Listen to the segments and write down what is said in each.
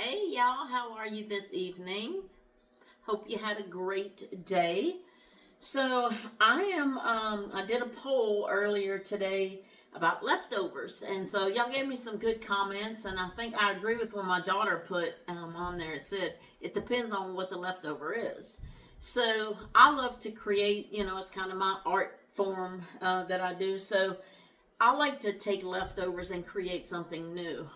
Hey y'all, how are you this evening? Hope you had a great day. So I did a poll earlier today about leftovers, and so y'all gave me some good comments, and I think I agree with what my daughter put on there. It said it depends on what the leftover is. So I love to create, it's kind of my art form that I do. So I like to take leftovers and create something new,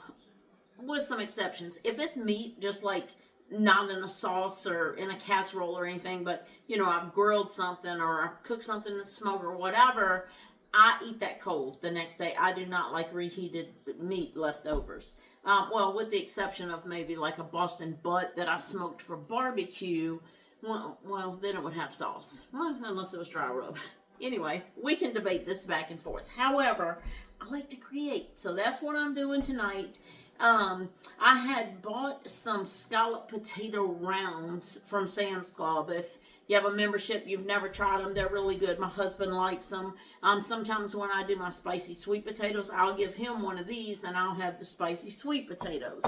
with some exceptions. If it's meat, just like not in a sauce or in a casserole or anything, but I've grilled something or I've cooked something in the smoke or whatever, I eat that cold the next day. I do not like reheated meat leftovers. Well, with the exception of maybe like a Boston butt that I smoked for barbecue. Well, then it would have sauce. Well, unless it was dry rub. Anyway, we can debate this back and forth. However, I like to create, so that's what I'm doing tonight. I had bought some scalloped potato rounds from Sam's Club. If you have a membership, you've never tried them, they're really good. My husband likes them. Sometimes when I do my spicy sweet potatoes, I'll give him one of these and I'll have the spicy sweet potatoes.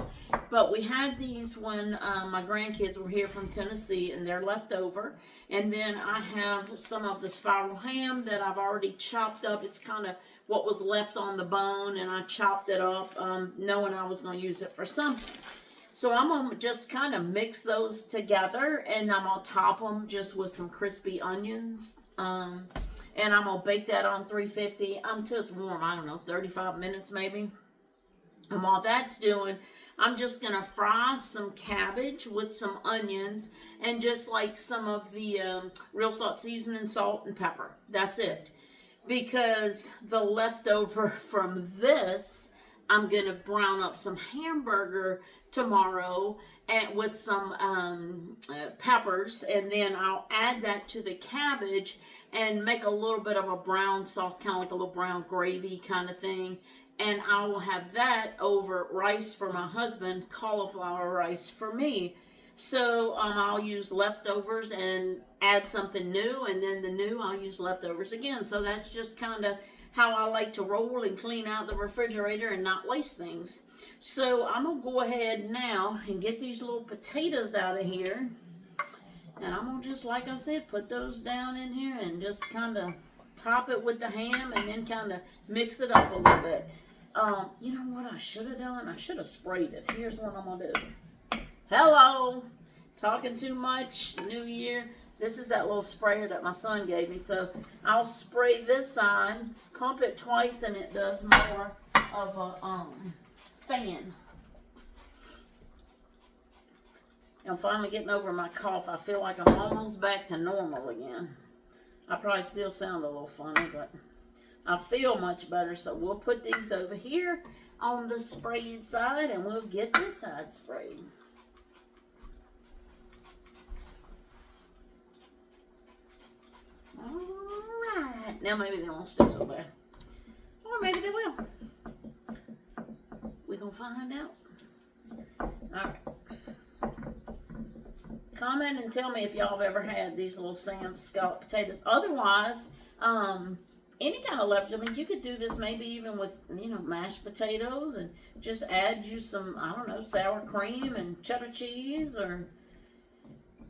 But we had these when my grandkids were here from Tennessee, and they're left over. And then I have some of the spiral ham that I've already chopped up. It's kind of what was left on the bone, and I chopped it up knowing I was going to use it for something. So I'm going to just kind of mix those together, and I'm going to top them just with some crispy onions. And I'm going to bake that on 350 until it's warm, I don't know, 35 minutes maybe. And while that's doing, I'm just going to fry some cabbage with some onions and just like some of the real salt seasoning, salt and pepper. That's it. Because the leftover from this, I'm going to brown up some hamburger tomorrow and with some peppers, and then I'll add that to the cabbage and make a little bit of a brown sauce, kind of like a little brown gravy kind of thing. And I will have that over rice for my husband, cauliflower rice for me. So I'll use leftovers and add something new, and then the new I'll use leftovers again. So that's just kind of how I like to roll and clean out the refrigerator and not waste things. So I'm going to go ahead now and get these little potatoes out of here. And I'm going to just, like I said, put those down in here and just kind of top it with the ham and then kind of mix it up a little bit. You know what I should have done? I should have sprayed it. Here's what I'm going to do. Hello! Talking too much? New Year? This is that little sprayer that my son gave me. So I'll spray this side, pump it twice, and it does more of a fan. I'm finally getting over my cough. I feel like I'm almost back to normal again. I probably still sound a little funny, but I feel much better. So we'll put these over here on the sprayed side, and we'll get this side sprayed. Alright. Now maybe they won't stick so bad. Or maybe they will. We're going to find out. Alright. Comment and tell me if y'all have ever had these little Sam's scalloped potatoes. Otherwise, any kind of leftover. I mean, you could do this maybe even with, mashed potatoes and just add you some, I don't know, sour cream and cheddar cheese, or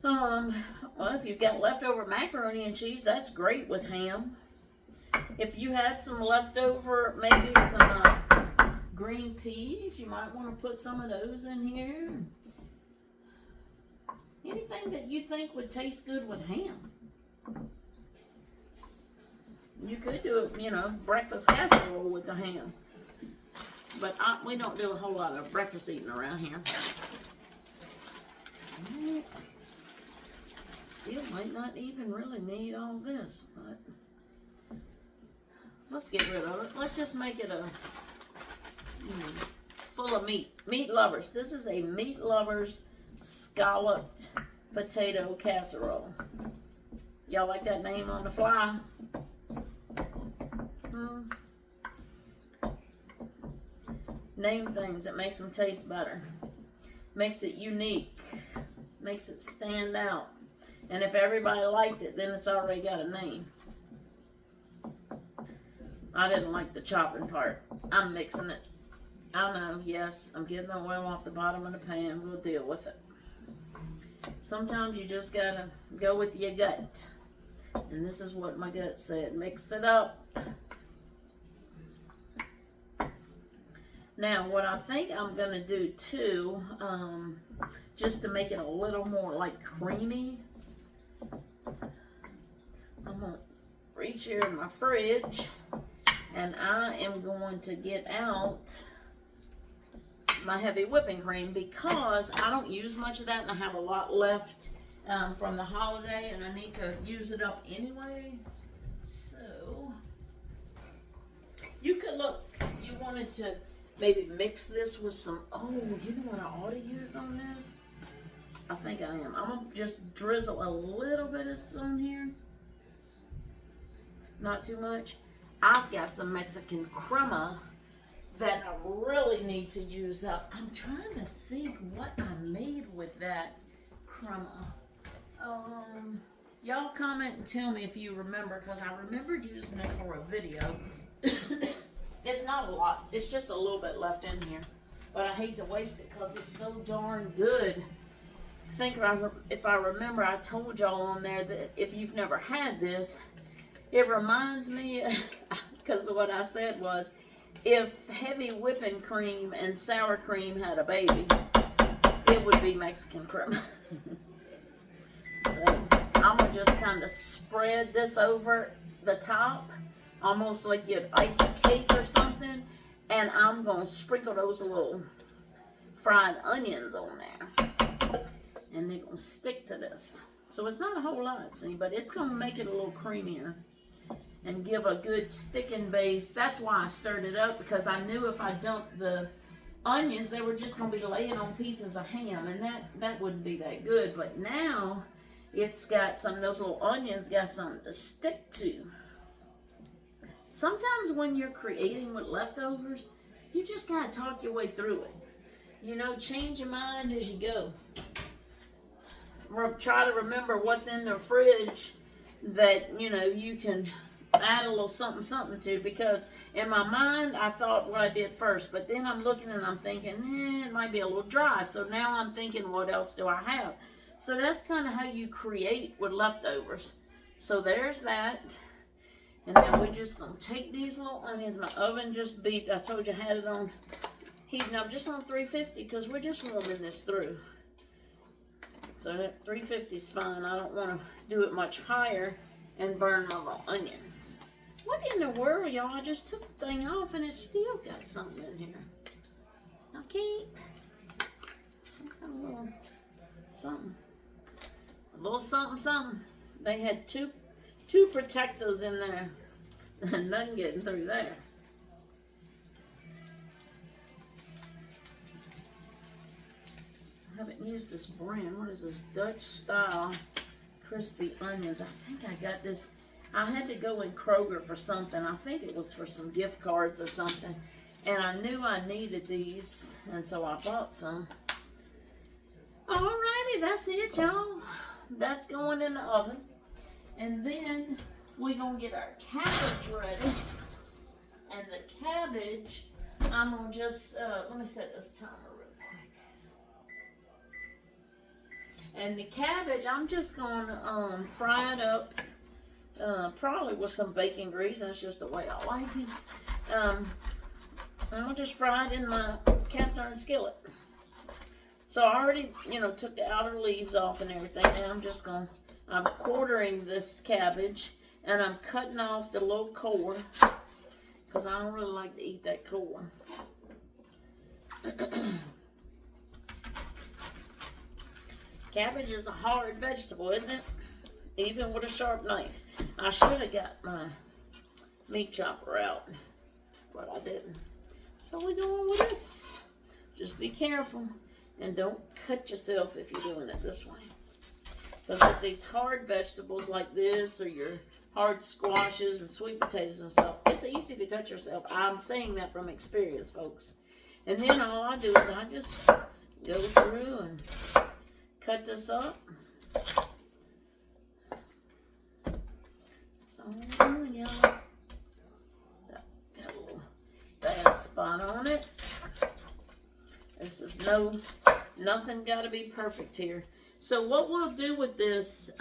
well, if you've got leftover macaroni and cheese, that's great with ham. If you had some leftover, maybe some green peas, you might want to put some of those in here. Anything that you think would taste good with ham. You could do it, breakfast casserole with the ham. But we don't do a whole lot of breakfast eating around here. Still might not even really need all this, but let's get rid of it. Let's just make it a full of meat. Meat lovers. This is a meat lovers scalloped potato casserole. Y'all like that name on the fly? Name things that makes them taste better. Makes it unique. Makes it stand out. And if everybody liked it, then it's already got a name. I didn't like the chopping part. I'm mixing it I know, yes, I'm getting the oil off the bottom of the pan. We'll deal with it. Sometimes you just gotta go with your gut. And this is what my gut said. Mix it up. Now, what I think I'm gonna do too, just to make it a little more like creamy, I'm gonna reach here in my fridge and I am going to get out my heavy whipping cream because I don't use much of that and I have a lot left from the holiday and I need to use it up anyway. So you could look, you wanted to maybe mix this with some, oh, you know what I ought to use on this? I think I am. I'm gonna just drizzle a little bit of this on here. Not too much. I've got some Mexican crema that I really need to use up. I'm trying to think what I made with that crema. Y'all comment and tell me if you remember, because I remembered using it for a video. It's not a lot. It's just a little bit left in here. But I hate to waste it because it's so darn good. I think if I remember, I told y'all on there that if you've never had this, it reminds me, because what I said was, if heavy whipping cream and sour cream had a baby, it would be Mexican crema. So I'm going to just kind of spread this over the top, almost like you'd ice a cake or something, and I'm going to sprinkle those little fried onions on there, and they're going to stick to this. So it's not a whole lot, see, but it's going to make it a little creamier and give a good sticking base. That's why I stirred it up, because I knew if I dumped the onions, they were just going to be laying on pieces of ham, and that wouldn't be that good. But now it's got some, those little onions got something to stick to. Sometimes when you're creating with leftovers, you just got to talk your way through it. You know, change your mind as you go. Try to remember what's in the fridge that, you know, you can add a little something to, because in my mind I thought what I did first, but then I'm looking and I'm thinking, it might be a little dry, so now I'm thinking, what else do I have? So that's kind of how you create with leftovers. So there's that. And then we're just going to take these little onions. My oven just beeped. I told you I had it on heating up just on 350 because we're just warming this through. So that 350 is fine. I don't want to do it much higher and burn my little onions. What in the world, y'all? I just took the thing off and it's still got something in here. I can't. Some kind of little something. A little something. They had two protectors in there. And nothing getting through there. I haven't used this brand. What is this? Dutch style crispy onions. I think I got this. I had to go in Kroger for something. I think it was for some gift cards or something. And I knew I needed these. And so I bought some. Alrighty, that's it, y'all. That's going in the oven. And then we're going to get our cabbage ready. And the cabbage, I'm going to just, let me set this timer real quick. And the cabbage, I'm just going to fry it up, probably with some bacon grease. That's just the way I like it. And I'll just fry it in my cast iron skillet. So I already, took the outer leaves off and everything. Now I'm quartering this cabbage, and I'm cutting off the little core, because I don't really like to eat that core. Cabbage is a hard vegetable, isn't it? Even with a sharp knife. I should have got my meat chopper out, but I didn't. So we're going with this. Just be careful, and don't cut yourself if you're doing it this way. Because with these hard vegetables like this, or your hard squashes and sweet potatoes and stuff, it's easy to cut yourself. I'm saying that from experience, folks. And then all I do is I just go through and cut this up. So, yeah, got a little bad spot on it. No, nothing got to be perfect here. So what we'll do with this,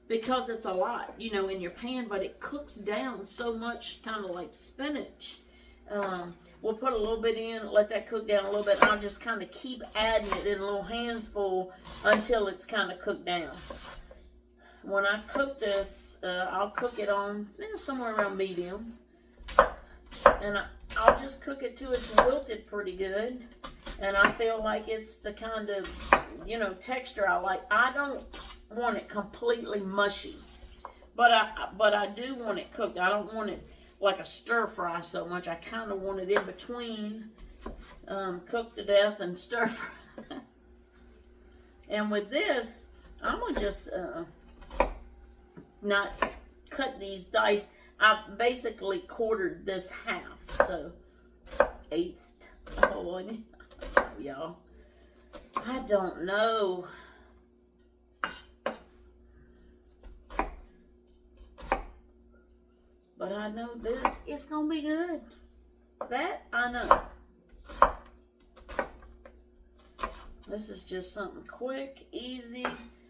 because it's a lot, you know, in your pan, but it cooks down so much, kind of like spinach. We'll put a little bit in, let that cook down a little bit. I'll just kind of keep adding it in a little handful until it's kind of cooked down. When I cook this, I'll cook it on somewhere around medium. And I'll just cook it till it's wilted pretty good. And I feel like it's the kind of, you know, texture I like. I don't want it completely mushy. But I do want it cooked. I don't want it like a stir fry so much. I kind of want it in between cooked to death and stir fry. And with this, I'm going to just not cut these dice. I basically quartered this half. So, eighth. Oh, y'all. I don't know. But I know this, it's going to be good. That, I know. This is just something quick, easy.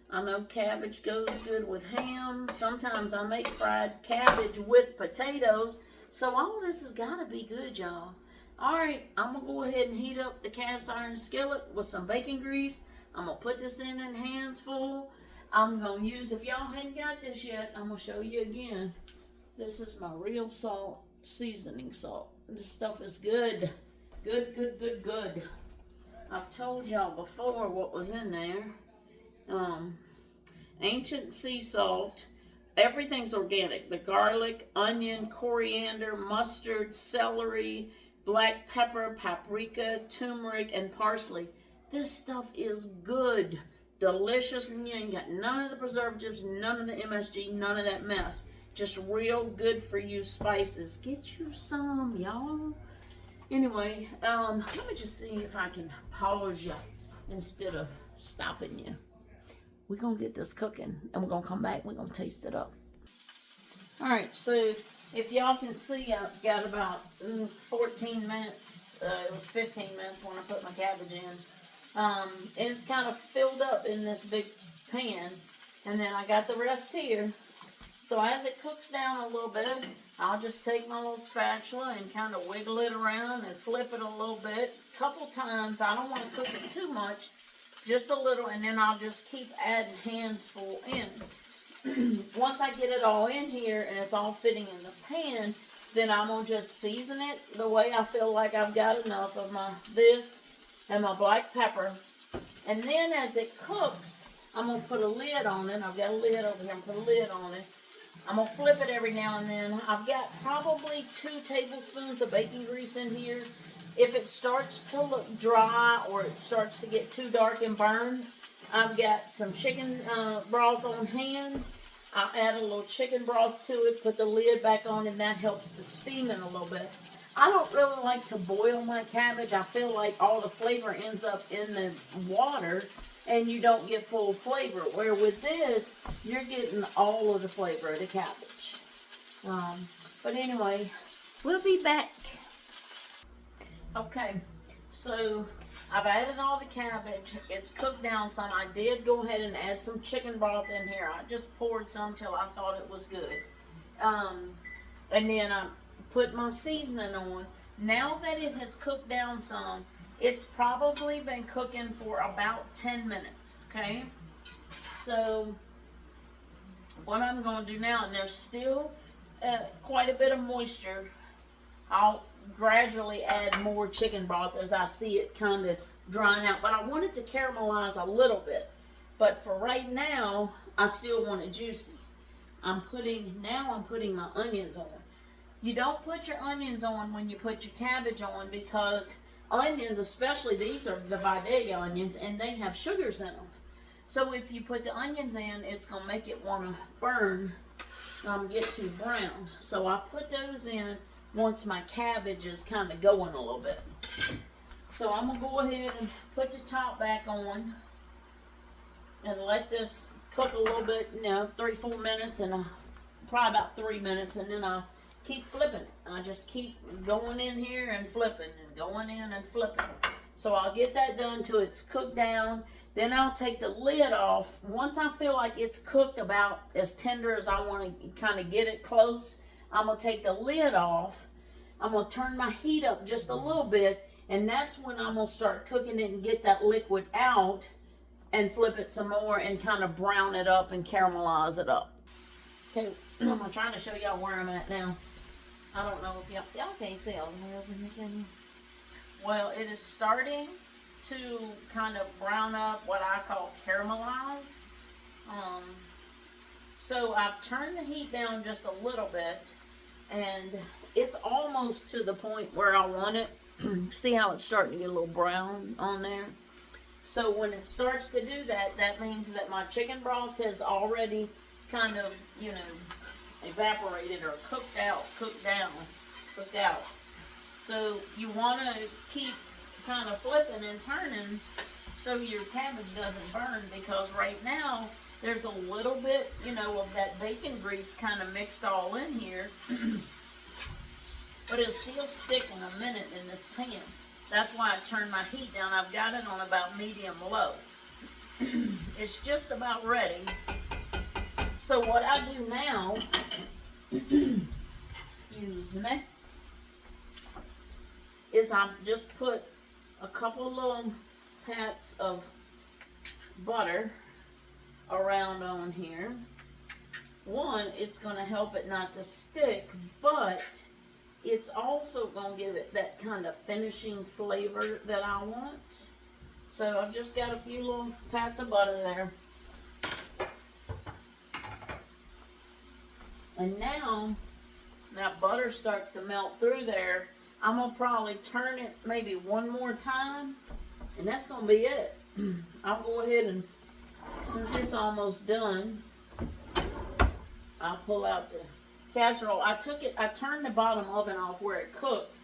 I know cabbage goes good with ham. Sometimes I make fried cabbage with potatoes. So all this has got to be good, y'all. All right, I'm going to go ahead and heat up the cast iron skillet with some bacon grease. I'm going to put this in hands full. I'm going to use, if y'all hadn't got this yet, I'm going to show you again. This is my real salt, seasoning salt. This stuff is good. Good, good, good, good. I've told y'all before what was in there. Ancient sea salt. Everything's organic. The garlic, onion, coriander, mustard, celery, black pepper, paprika, turmeric, and parsley. This stuff is good. Delicious. And you ain't got none of the preservatives, none of the MSG, none of that mess. Just real good for you spices. Get you some, y'all. Anyway, let me just see if I can pause you instead of stopping you. We're going to get this cooking, and we're going to come back. We're going to taste it up. All right, so if y'all can see, I've got about 14 minutes. It was 15 minutes when I put my cabbage in. And it's kind of filled up in this big pan. And then I got the rest here. So as it cooks down a little bit, I'll just take my little spatula and kind of wiggle it around and flip it a little bit. A couple times. I don't want to cook it too much. Just a little, and then I'll just keep adding handsful in. Once I get it all in here and it's all fitting in the pan, then I'm going to just season it the way I feel like I've got enough of my this and my black pepper. And then as it cooks, I'm going to put a lid on it. I've got a lid over here. I'm going to put a lid on it. I'm going to flip it every now and then. I've got probably 2 tablespoons of bacon grease in here. If it starts to look dry or it starts to get too dark and burned, I've got some chicken broth on hand. I'll add a little chicken broth to it, put the lid back on, and that helps to steam it a little bit. I don't really like to boil my cabbage. I feel like all the flavor ends up in the water and you don't get full flavor. Where with this, you're getting all of the flavor of the cabbage. But anyway, we'll be back. Okay, so I've added all the cabbage. It's cooked down some. I did go ahead and add some chicken broth in here. I just poured some till I thought it was good. And then I put my seasoning on. Now that it has cooked down some, it's probably been cooking for about 10 minutes, okay? So what I'm going to do now, and there's still quite a bit of moisture, I'll gradually add more chicken broth as I see it kind of drying out. But I want it to caramelize a little bit. But for right now, I still want it juicy. I'm putting my onions on. You don't put your onions on when you put your cabbage on, because onions, especially these are the Vidalia onions, and they have sugars in them. So if you put the onions in, it's going to make it want to burn, get too brown. So I put those in once my cabbage is kind of going a little bit. So I'm going to go ahead and put the top back on and let this cook a little bit, 3-4 minutes, and probably about 3 minutes, and then I'll keep flipping it. I just keep going in here and flipping and going in and flipping. So I'll get that done till it's cooked down. Then I'll take the lid off. Once I feel like it's cooked about as tender as I want to kind of get it close, I'm going to take the lid off. I'm going to turn my heat up just a little bit, and that's when I'm going to start cooking it and get that liquid out and flip it some more and kind of brown it up and caramelize it up. Okay, I'm trying to show y'all where I'm at now. I don't know if y'all can't see all the way over here, can you? Well, it is starting to kind of brown up, what I call caramelize. So I've turned the heat down just a little bit, and it's almost to the point where I want it. See how it's starting to get a little brown on there? So when it starts to do that, that means that my chicken broth has already kind of, you know, evaporated or cooked out. So you want to keep kind of flipping and turning so your cabbage doesn't burn, because right now there's a little bit, you know, of that bacon grease kind of mixed all in here. But it'll still stick in a minute in this pan. That's why I turned my heat down. I've got it on about medium low. It's just about ready. So what I do now, excuse me, is I just put a couple little pats of butter around on here. One, it's going to help it not to stick, but it's also going to give it that kind of finishing flavor that I want. So I've just got a few little pats of butter there. And now that butter starts to melt through there, I'm going to probably turn it maybe one more time, and that's going to be it. I'll go ahead and, since it's almost done, I'll pull out the casserole. I turned the bottom oven off where it cooked,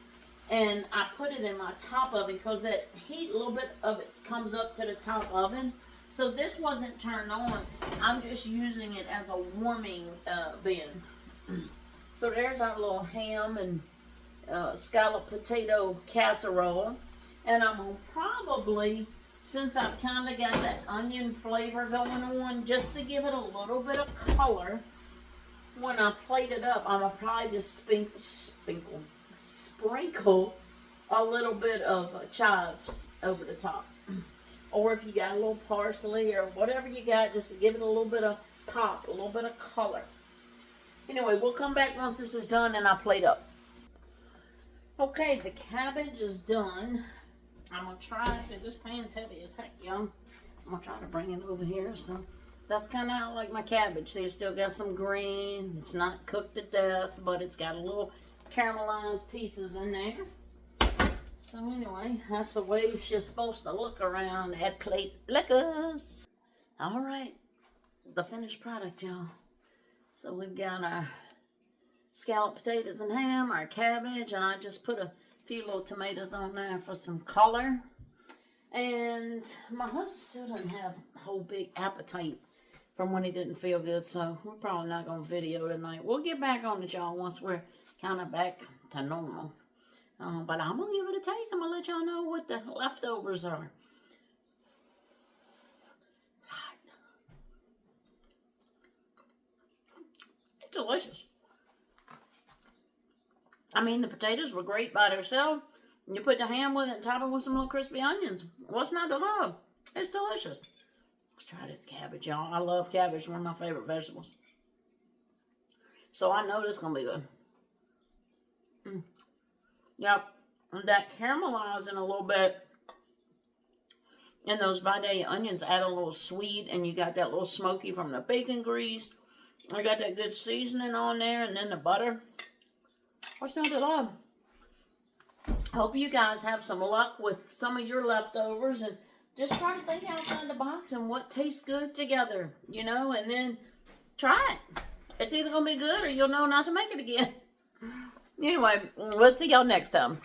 and I put it in my top oven because that heat, a little bit of it comes up to the top oven. So this wasn't turned on. I'm just using it as a warming bin. So there's our little ham and scalloped potato casserole. And I'm going to probably, since I've kind of got that onion flavor going on, just to give it a little bit of color, when I plate it up, I'm going to probably just sprinkle a little bit of chives over the top. Or if you got a little parsley or whatever you got, just to give it a little bit of pop, a little bit of color. Anyway, we'll come back once this is done and I'll plate up. Okay, the cabbage is done. I'm going to try to, this pan's heavy as heck, y'all. I'm going to try to bring it over here. So that's kind of how I like my cabbage. See, it's still got some green. It's not cooked to death, but it's got a little caramelized pieces in there. So anyway, that's the way she's supposed to look around that plate. Look us. All right, the finished product, y'all. So we've got our scalloped potatoes and ham, our cabbage, and I just put a few little tomatoes on there for some color. And my husband still doesn't have a whole big appetite from when he didn't feel good, so we're probably not going to video tonight. We'll get back on it, y'all, once we're kind of back to normal. But I'm going to give it a taste. I'm going to let y'all know what the leftovers are. It's delicious. I mean, the potatoes were great by themselves. You put the ham with it and top it with some little crispy onions. What's not to love? It's delicious. Let's try this cabbage, y'all. I love cabbage. It's one of my favorite vegetables. So I know this is going to be good. Yep, that caramelizing a little bit, and those Vidalia onions add a little sweet, and you got that little smoky from the bacon grease. I got that good seasoning on there, and then the butter. What's not to love? Hope you guys have some luck with some of your leftovers, and just try to think outside the box and what tastes good together, you know, and then try it. It's either going to be good or you'll know not to make it again. Anyway, we'll see y'all next time.